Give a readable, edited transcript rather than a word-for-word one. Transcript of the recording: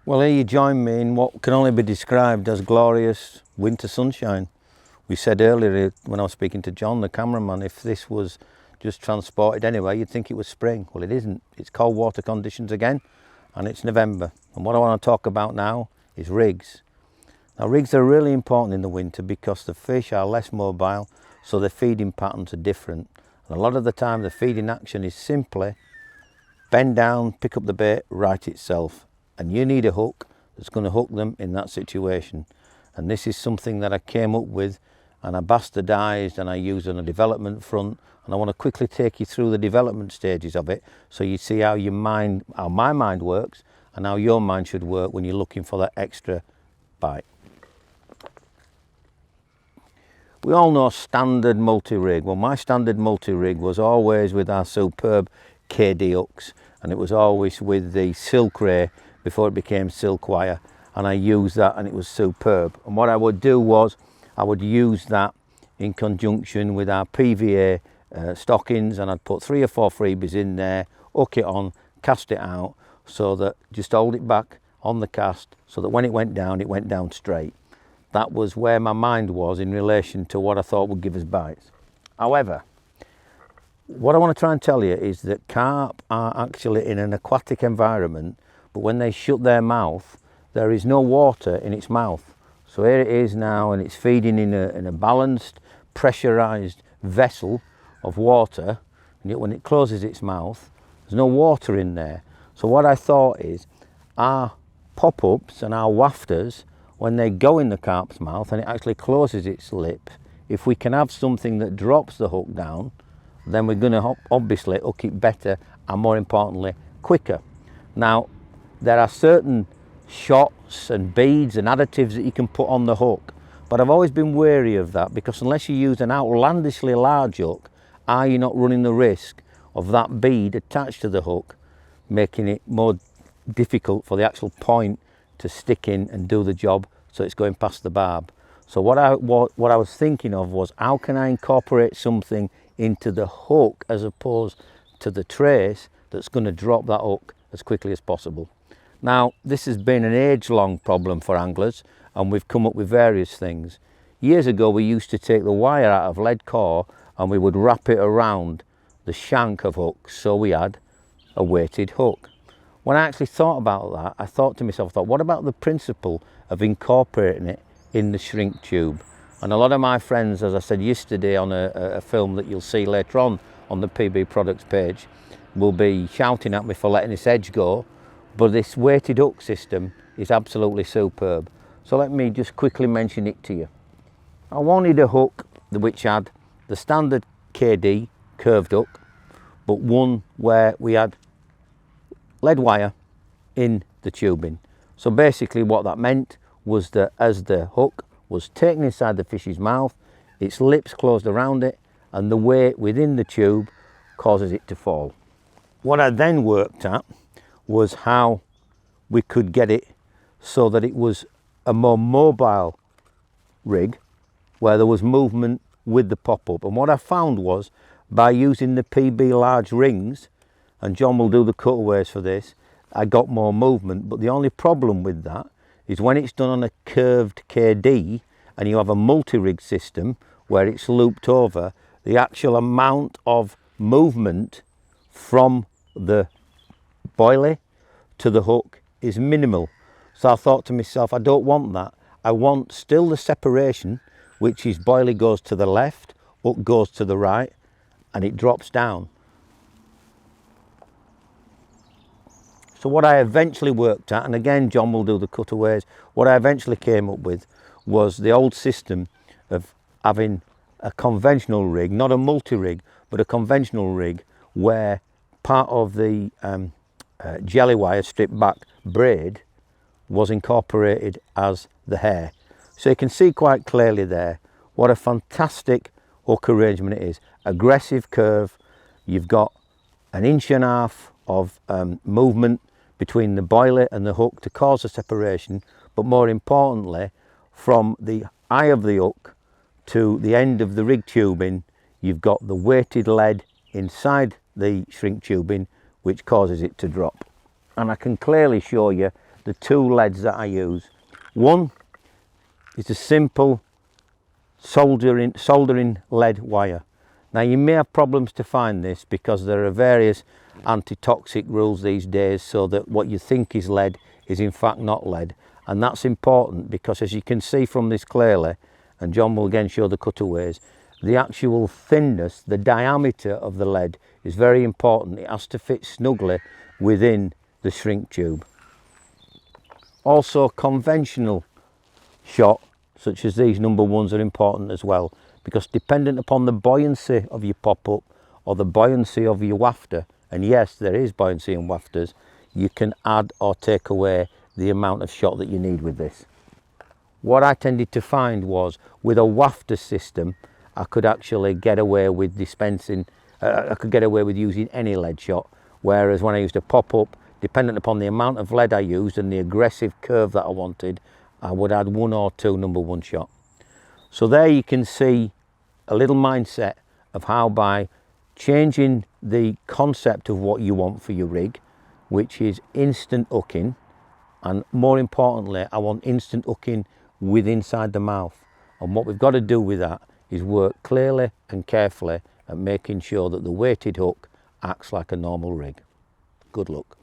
Well, here you join me in what can only be described as glorious winter sunshine. We said earlier when I was speaking to John, the cameraman, if this was just transported anyway, you'd think it was spring. Well, it isn't. It's cold water conditions again, and it's November. And what I want to talk about now is rigs. Now, rigs are really important in the winter because the fish are less mobile, so their feeding patterns are different. And a lot of the time, the feeding action is simply bend down, pick up the bait, right itself. And you need a hook that's going to hook them in that situation. And this is something that I came up with and I bastardized and I used on a development front. And I want to quickly take you through the development stages of it so you see how my mind works and how your mind should work when you're looking for that extra bite. We all know standard multi-rig. Well, my standard multi-rig was always with our superb KD hooks, and it was always with the silk ray before it became silk wire, and I used that and it was superb. And what I would do was I would use that in conjunction with our PVA stockings, and I'd put 3 or 4 freebies in there, hook it on, cast it out, so that just hold it back on the cast so that when it went down straight. That was where my mind was in relation to what I thought would give us bites. However, what I want to try and tell you is that carp are actually in an aquatic environment, but when they shut their mouth, there is no water in its mouth. So here it is now, and it's feeding in a balanced, pressurized vessel of water, and yet when it closes its mouth, there's no water in there. So what I thought is, our pop-ups and our wafters, when they go in the carp's mouth and it actually closes its lip, if we can have something that drops the hook down, then we're going to obviously hook it better and, more importantly, quicker. Now, there are certain shots and beads and additives that you can put on the hook, but I've always been wary of that because unless you use an outlandishly large hook, are you not running the risk of that bead attached to the hook, making it more difficult for the actual point to stick in and do the job, so it's going past the barb. So what I was thinking of was, how can I incorporate something into the hook as opposed to the trace that's going to drop that hook as quickly as possible. Now, this has been an age-long problem for anglers, and we've come up with various things. Years ago, we used to take the wire out of lead core and we would wrap it around the shank of hooks, so we had a weighted hook. When I actually thought about that, I thought to myself, what about the principle of incorporating it in the shrink tube? And a lot of my friends, as I said yesterday on a film that you'll see later on the PB Products page, will be shouting at me for letting this edge go, but this weighted hook system is absolutely superb. So let me just quickly mention it to you. I wanted a hook which had the standard KD curved hook, but one where we had lead wire in the tubing. So basically what that meant was that as the hook was taken inside the fish's mouth, its lips closed around it, and the weight within the tube causes it to fall. What I then worked at was how we could get it so that it was a more mobile rig where there was movement with the pop-up. And what I found was, by using the PB large rings, and John will do the cutaways for this, I got more movement. But the only problem with that is when it's done on a curved KD and you have a multi-rig system where it's looped over, the actual amount of movement from the boilie to the hook is minimal. So I thought to myself, I don't want that. I want still the separation, which is boilie goes to the left, hook goes to the right, and it drops down. So what I eventually worked at, and again John will do the cutaways, what I eventually came up with was the old system of having a conventional rig, not a multi-rig, but a conventional rig where part of the jelly wire stripped back braid was incorporated as the hair. So you can see quite clearly there what a fantastic hook arrangement it is. Aggressive curve, you've got 1.5 inches of movement between the boilie and the hook to cause a separation, but more importantly, from the eye of the hook to the end of the rig tubing, you've got the weighted lead inside the shrink tubing, which causes it to drop. And I can clearly show you the two leads that I use. One is a simple soldering lead wire. Now you may have problems to find this because there are various anti-toxic rules these days, so that what you think is lead is in fact not lead, and that's important because, as you can see from this clearly, and John will again show the cutaways, the actual thinness, the diameter of the lead is very important. It has to fit snugly within the shrink tube. Also, conventional shot such as these number ones are important as well, because dependent upon the buoyancy of your pop-up or the buoyancy of your wafter, and yes, there is buoyancy in wafters, you can add or take away the amount of shot that you need with this. What I tended to find was, with a wafter system, I could actually get away with dispensing, I could get away with using any lead shot, whereas when I used a pop-up, dependent upon the amount of lead I used and the aggressive curve that I wanted, I would add one or two number one shot. So there you can see a little mindset of how, by changing the concept of what you want for your rig, which is instant hooking, and more importantly, I want instant hooking with inside the mouth. And what we've got to do with that is work clearly and carefully at making sure that the weighted hook acts like a normal rig. Good luck.